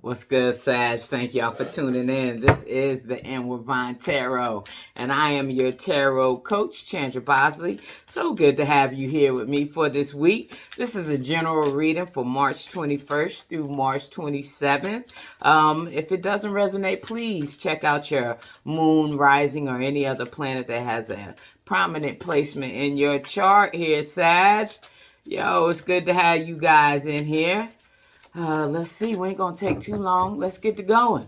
What's good, Sag? Thank y'all for tuning in. This is the Inward Vine Tarot, and I am your tarot coach, Chandra Bosley. So good to have you here with me for this week. This is a general reading for March 21st through March 27th. If it doesn't resonate, please check out your moon, rising, or any other planet that has a prominent placement in your chart here, Sag. Yo, it's good to have you guys in here. Let's see. We ain't gonna take too long. Let's get to going.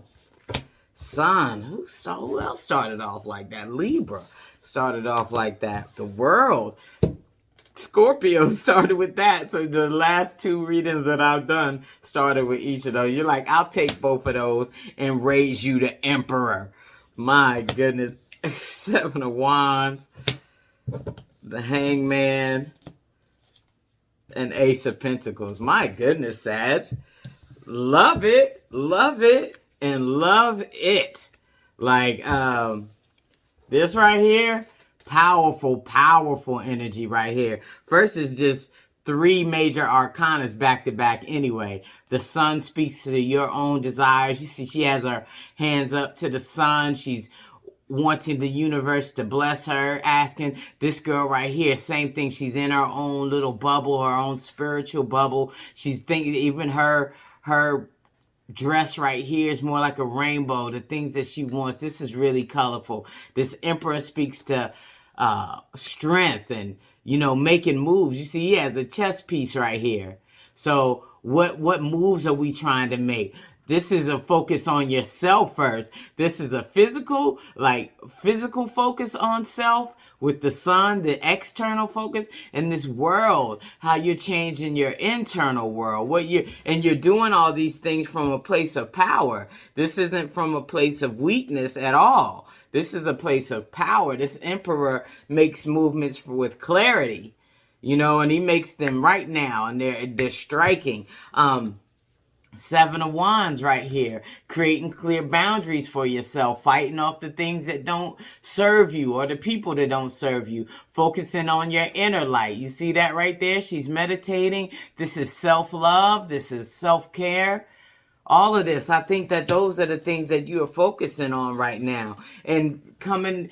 Sun. Who else started off like that? Libra started off like that. The world. Scorpio started with that. So the last two readings that I've done started with each of those. You're like, I'll take both of those and raise you to Emperor. My goodness. Seven of Wands. The Hangman. And Ace of Pentacles. My goodness, Sag. Love it, and love it. Like, this right here, powerful energy right here. First is just three major arcanas back to back anyway. The sun speaks to your own desires. You see, she has her hands up to the sun. She's wanting the universe to bless her, asking this girl right here, same thing. She's in her own little bubble, her own spiritual bubble. She's thinking even her dress right here is more like a rainbow, the things that she wants. This is really colorful. This Emperor speaks to strength and, making moves. You see, he has a chess piece right here. So what moves are we trying to make? This is a focus on yourself first. This is a physical focus on self with the sun, the external focus, and this world, how you're changing your internal world. You're doing all these things from a place of power. This isn't from a place of weakness at all. This is a place of power. This Emperor makes movements with clarity, and he makes them right now, and they're striking. Seven of Wands right here, creating clear boundaries for yourself, fighting off the things that don't serve you or the people that don't serve you, focusing on your inner light. You see that right there? She's meditating. This is self-love. This is self-care. All of this, I think that those are the things that you are focusing on right now and coming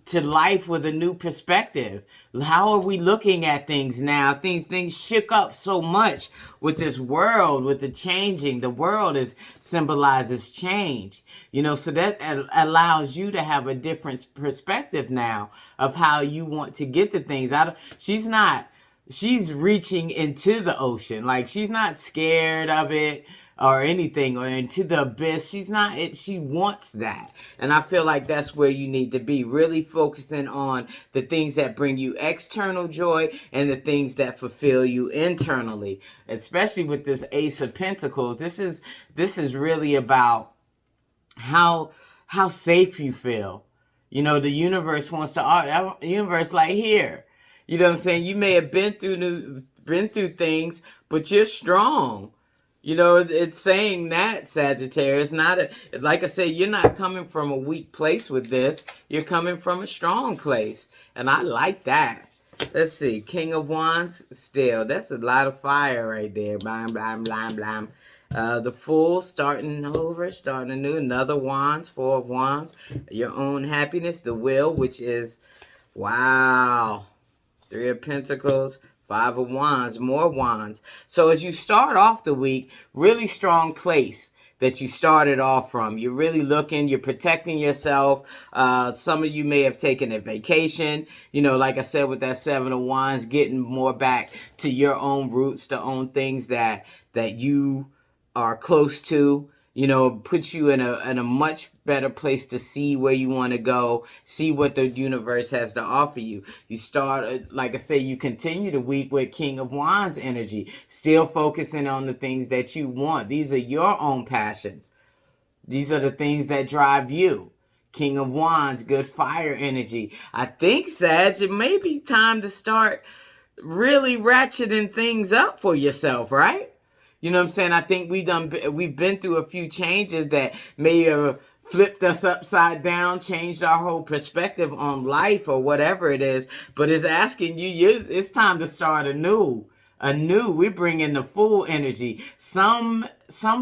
to life with a new perspective. How are we looking at things now? Things shook up so much with this world, with the changing. The world symbolizes change, so that allows you to have a different perspective now of how you want to get the things out of. She's reaching into the ocean. Like, she's not scared of it or anything, or into the abyss. She wants that. And I feel like that's where you need to be, really focusing on the things that bring you external joy and the things that fulfill you internally. Especially with this Ace of Pentacles. This is really about how safe you feel. The universe wants to, universe like, here. You know what I'm saying? You may have been through things, but you're strong. It's saying that, Sagittarius. Like I said, you're not coming from a weak place with this. You're coming from a strong place. And I like that. Let's see. King of Wands, still. That's a lot of fire right there. Blam, blam, blam, blam. The Fool, starting over, starting anew. Another Wands, Four of Wands. Your own happiness. The Will, which is, wow. Three of Pentacles. Five of Wands, more Wands. So as you start off the week, really strong place that you started off from. You're really looking, you're protecting yourself. Some of you may have taken a vacation. Like I said, with that Seven of Wands, getting more back to your own roots, to own things that you are close to. Puts you in a much better place to see where you want to go, see what the universe has to offer you. You start, like I say, you continue the week with King of Wands energy, still focusing on the things that you want. These are your own passions. These are the things that drive you. King of Wands, good fire energy. I think, Sag, it may be time to start really ratcheting things up for yourself, right? You know what I'm saying? I think we've been through a few changes that may have flipped us upside down, changed our whole perspective on life or whatever it is. But it's asking you, it's time to start anew. anew. We bring in the full energy. Some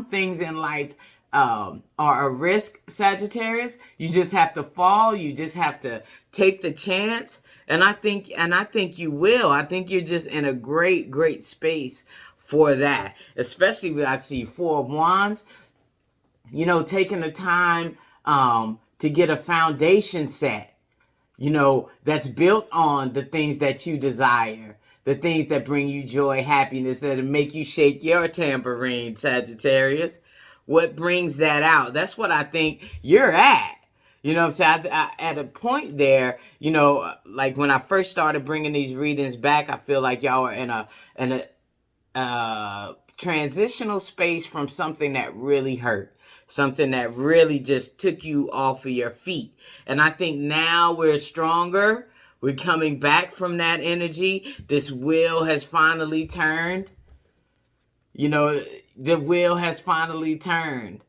things in life are a risk, Sagittarius. You just have to fall. You just have to take the chance. And I think you will. I think you're just in a great space for that. Especially when I see Four of Wands. You know, taking the time to get a foundation set, you know, that's built on the things that you desire, the things that bring you joy, happiness, that make you shake your tambourine, Sagittarius. What brings that out? That's what I think you're at. You know what I'm saying? At a point there, you know, like when I first started bringing these readings back, I feel like y'all are in a transitional space from something that really hurt, something that really just took you off of your feet. And I think now we're stronger. We're coming back from that energy. This wheel has finally turned. You know, the wheel has finally turned.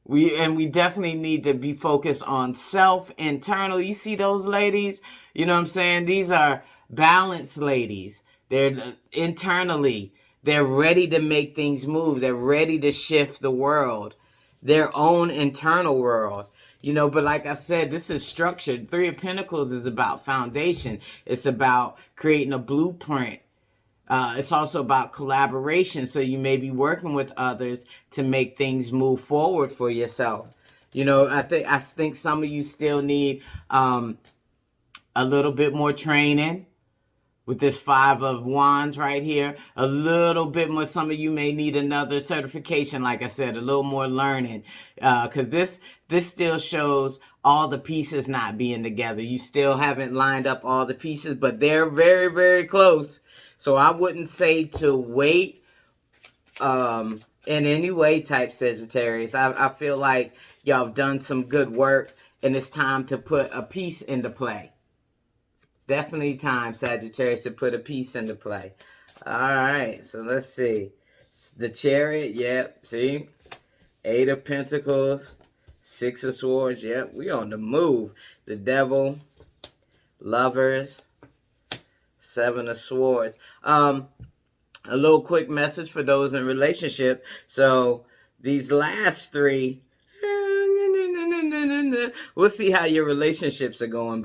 We definitely need to be focused on self, internal. You see those ladies? You know what I'm saying? These are balanced ladies. They're internally. They're ready to make things move. They're ready to shift the world, their own internal world. You know, but like I said, this is structured. Three of Pentacles is about foundation. It's about creating a blueprint. It's also about collaboration. So you may be working with others to make things move forward for yourself. You know, I think some of you still need a little bit more training. With this Five of Wands right here, a little bit more. Some of you may need another certification, like I said, a little more learning. Because this still shows all the pieces not being together. You still haven't lined up all the pieces, but they're very close. So I wouldn't say to wait in any way, type Sagittarius. I feel like y'all have done some good work, and it's time to put a piece into play. Definitely time, Sagittarius, to put a piece into play. All right, so let's see. The Chariot, yep, see? Eight of Pentacles, Six of Swords, yep, we on the move. The Devil, Lovers, Seven of Swords. A little quick message for those in relationship. So these last three, we'll see how your relationships are going,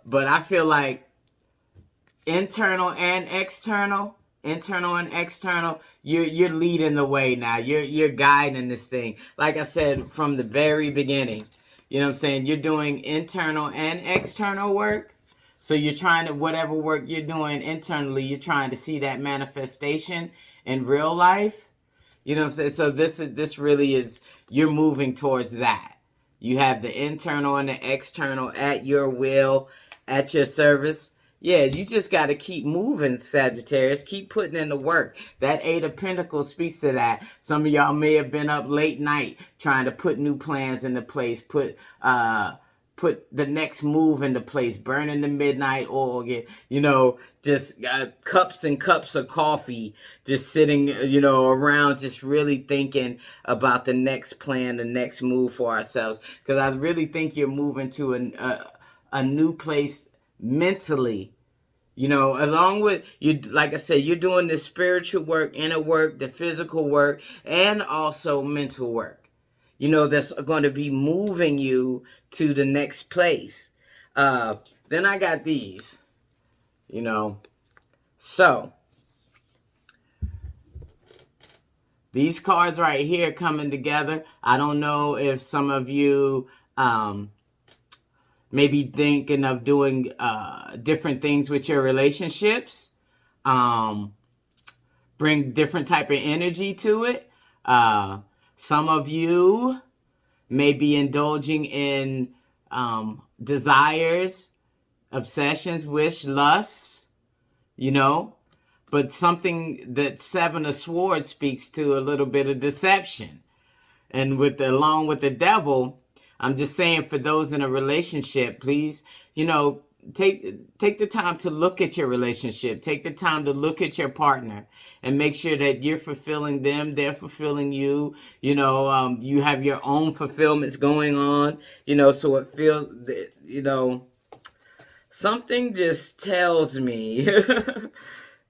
but I feel like internal and external, you're leading the way now. You're guiding this thing. Like I said from the very beginning, you know what I'm saying? You're doing internal and external work. So you're trying to, whatever work you're doing internally, you're trying to see that manifestation in real life. You know what I'm saying? So this really is, you're moving towards that. You have the internal and the external at your will, at your service. Yeah, you just got to keep moving, Sagittarius. Keep putting in the work. That Eight of Pentacles speaks to that. Some of y'all may have been up late night trying to put new plans into place, put the next move into place, burning the midnight oil, you know, just cups and cups of coffee, just sitting, you know, around, just really thinking about the next plan, the next move for ourselves. Because I really think you're moving to a new place mentally. You know, along with you, like I said, you're doing the spiritual work, inner work, the physical work, and also mental work. You know, that's going to be moving you to the next place. Then I got these, you know. So, these cards right here coming together. I don't know if some of you may be thinking of doing different things with your relationships. Bring different type of energy to it. Some of you may be indulging in desires, obsessions, wish, lusts, you know. But something that Seven of Swords speaks to a little bit of deception. And along with the Devil, I'm just saying for those in a relationship, please, you know, take the time to look at your relationship. Take the time to look at your partner and make sure that you're fulfilling them, they're fulfilling you. You know, you have your own fulfillments going on, you know, so it feels, you know, something just tells me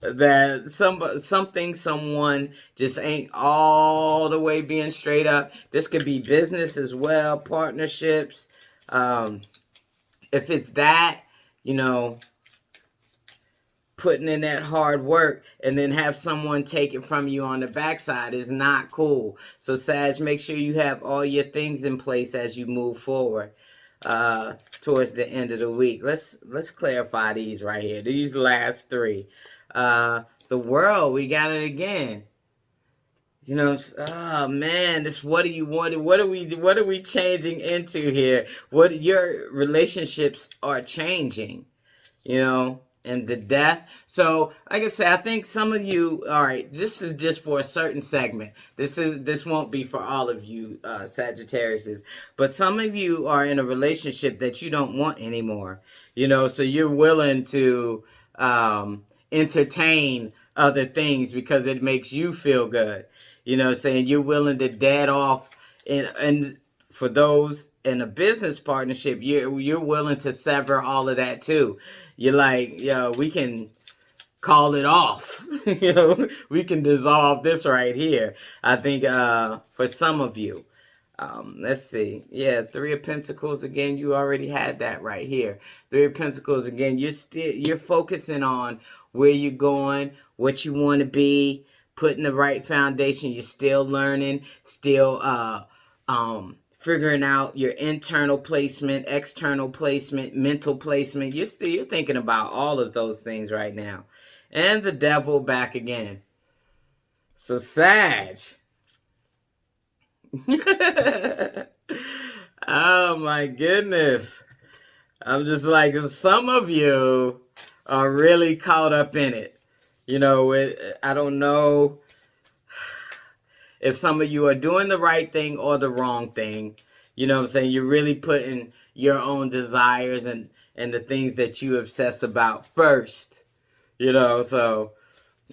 that someone just ain't all the way being straight up. This could be business as well, partnerships. If it's that, you know, putting in that hard work and then have someone take it from you on the backside is not cool. So Sag, make sure you have all your things in place as you move forward towards the end of the week. Let's clarify these right here. These last three. The world, we got it again. You know, oh man, this what do you want? What are we changing into here? What your relationships are changing, you know, and the death. So, like I said, I think some of you, all right, this is just for a certain segment. This won't be for all of you Sagittariuses, but some of you are in a relationship that you don't want anymore. You know, so you're willing to entertain other things because it makes you feel good. You know, saying you're willing to dead off, and for those in a business partnership, you're willing to sever all of that too. You're like, yo, we can call it off. You know, we can dissolve this right here. I think for some of you. Let's see. Yeah, Three of Pentacles again. You already had that right here. Three of Pentacles again. You're focusing on where you're going, what you want to be, putting the right foundation. You're still learning, still figuring out your internal placement, external placement, mental placement. You're thinking about all of those things right now. And the Devil back again. So Sag. Oh my goodness. I'm just like, some of you are really caught up in it. You know, I don't know if some of you are doing the right thing or the wrong thing. You know what I'm saying? You're really putting your own desires and the things that you obsess about first. You know, so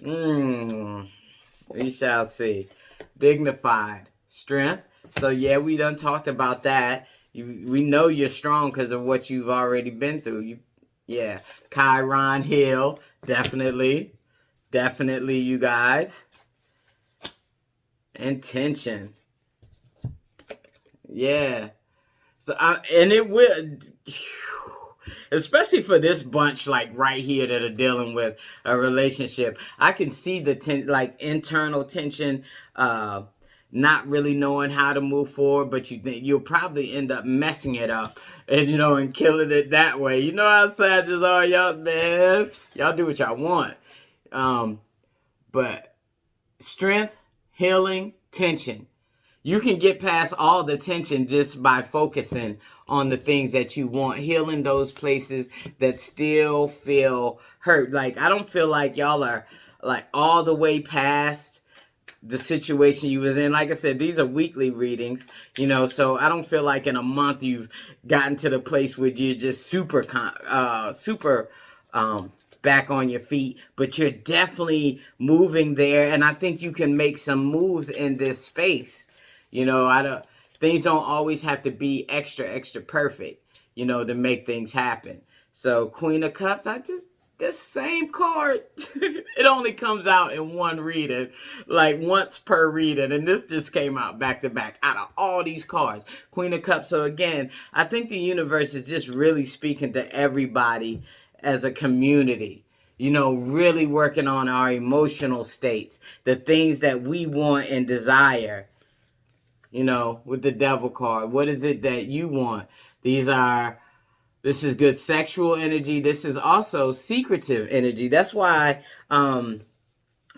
we shall see. Dignified. Strength. So yeah, we done talked about that. We know you're strong because of what you've already been through. Yeah. Chiron, heal. Definitely, you guys. Intention. Yeah. So and it will, especially for this bunch like right here that are dealing with a relationship. I can see the internal tension, not really knowing how to move forward, but you'll probably end up messing it up and and killing it that way. You know how Sagittarius are, y'all, man. Y'all do what y'all want. But strength, healing, tension. You can get past all the tension just by focusing on the things that you want, healing those places that still feel hurt. Like, I don't feel like y'all are like all the way past the situation you was in. Like I said, these are weekly readings, so I don't feel like in a month you've gotten to the place where you're just super back on your feet, but you're definitely moving there. And I think you can make some moves in this space. Things don't always have to be extra perfect, to make things happen. So Queen of Cups, this same card, it only comes out in one reading, like once per reading. And this just came out back to back out of all these cards. Queen of Cups. So again, I think the universe is just really speaking to everybody as a community. Really working on our emotional states, the things that we want and desire. With the Devil card, what is it that you want? This is good sexual energy. This is also secretive energy. That's why I'm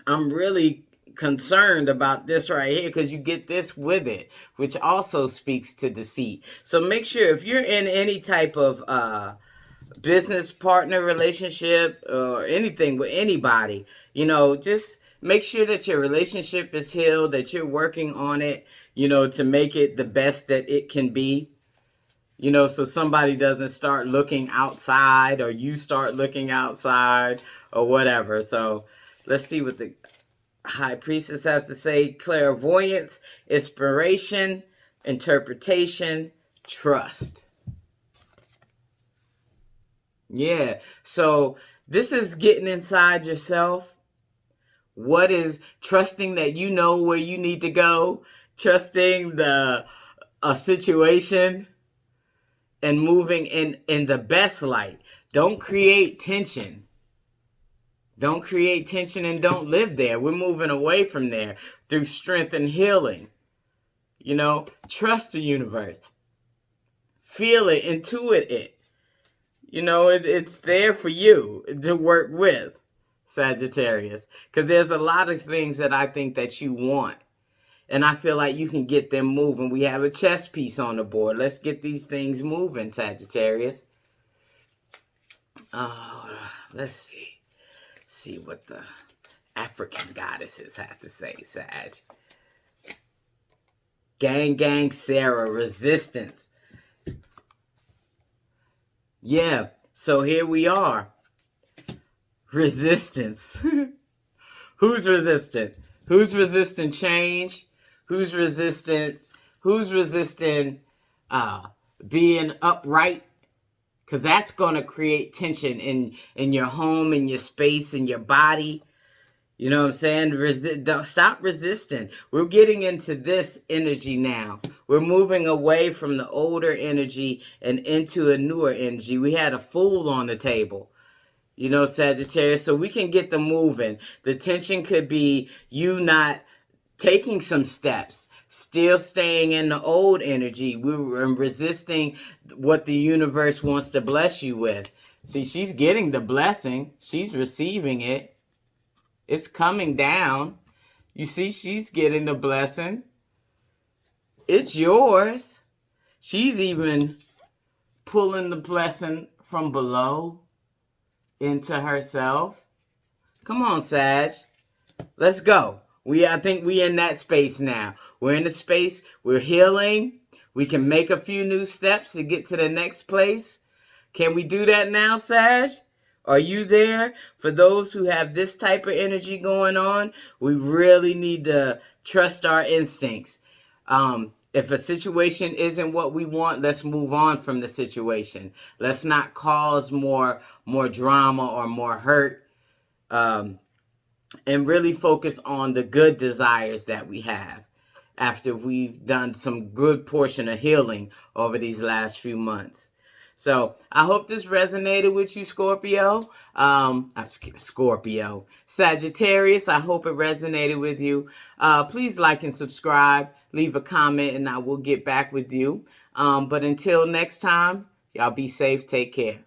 really concerned about this right here, because you get this with it, which also speaks to deceit. So make sure if you're in any type of business partner relationship or anything with anybody, just make sure that your relationship is healed, that you're working on it, to make it the best that it can be. So somebody doesn't start looking outside or you start looking outside or whatever. So let's see what the High Priestess has to say. Clairvoyance, inspiration, interpretation, trust. Yeah. So this is getting inside yourself What is trusting that you know where you need to go, trusting a situation, and moving in the best light. Don't create tension. Don't create tension and don't live there. We're moving away from there through strength and healing. You know, trust the universe. Feel it, intuit it. You know, it's there for you to work with, Sagittarius. Because there's a lot of things that I think that you want. And I feel like you can get them moving. We have a chess piece on the board. Let's get these things moving, Sagittarius. Let's see. See what the African goddesses have to say, Sag. Gang, gang, Sarah, resistance. Yeah, so here we are. Resistance. Who's resistant? Who's resistant change? Who's resistant? Who's resistant being upright? Because that's going to create tension in your home, in your space, in your body. You know what I'm saying? Don't stop resisting. We're getting into this energy now. We're moving away from the older energy and into a newer energy. We had a Fool on the table, you know, Sagittarius, so we can get them moving. The tension could be you not taking some steps, still staying in the old energy. We were resisting what the universe wants to bless you with. See, she's getting the blessing. She's receiving it. It's coming down. You see, she's getting the blessing. It's yours. She's even pulling the blessing from below into herself. Come on, Sag. Let's go. I think we in that space now. We're in the space. We're healing. We can make a few new steps to get to the next place. Can we do that now, Sag? Are you there? For those who have this type of energy going on, we really need to trust our instincts. If a situation isn't what we want, let's move on from the situation. Let's not cause more drama or more hurt. And really focus on the good desires that we have after we've done some good portion of healing over these last few months. So I hope this resonated with you, Scorpio. Scorpio. Sagittarius, I hope it resonated with you. Please like and subscribe. Leave a comment and I will get back with you. But until next time, y'all be safe. Take care.